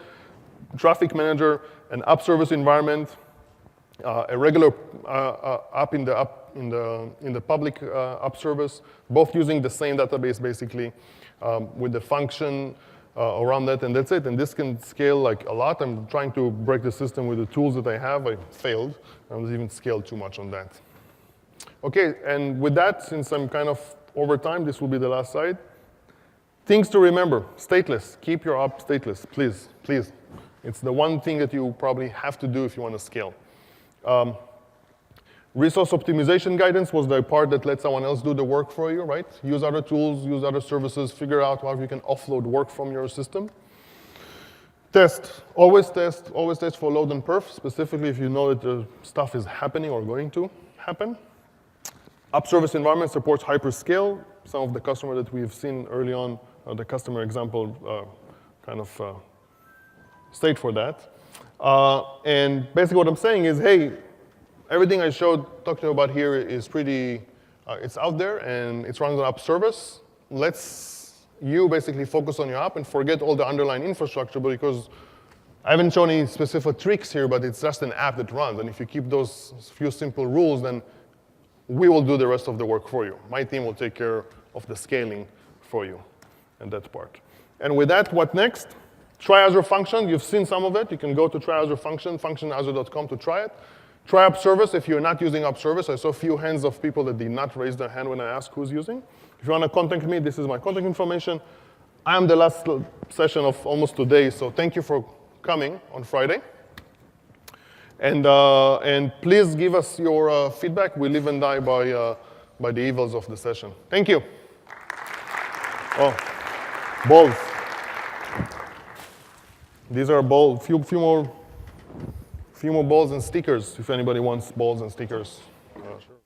traffic manager, an AppService environment, a regular app in the public AppService, both using the same database basically, with the function around that, and that's it. And this can scale like a lot. I'm trying to break the system with the tools that I have. I failed. I was even scaled too much on that. Okay, and with that, since I'm kind of over time, this will be the last slide. Things to remember: stateless. Keep your app stateless, please, please. It's the one thing that you probably have to do if you want to scale. Resource optimization guidance was the part that let someone else do the work for you, right? Use other tools, use other services, figure out how you can offload work from your system. Test, always test for load and perf, specifically if you know that the stuff is happening or going to happen. AppService environment supports HyperScale. Some of the customer that we've seen early on, the customer example state for that. And basically what I'm saying is, hey, everything I talked to you about here is pretty, it's out there and it's running on AppService. Let's you basically focus on your app and forget all the underlying infrastructure, because I haven't shown any specific tricks here, but it's just an app that runs. And if you keep those few simple rules, then we will do the rest of the work for you. My team will take care of the scaling for you and that part. And with that, what next? Try Azure Function. You've seen some of it. You can go to try Azure Function, functionazure.com to try it. Try AppService if you're not using AppService. I saw a few hands of people that did not raise their hand when I asked who's using. If you want to contact me, this is my contact information. I'm the last session of almost today, so thank you for coming on Friday. And please give us your feedback. We live and die by the evils of the session. Thank you. Oh, balls. These are few more balls and stickers if anybody wants balls and stickers. Sure.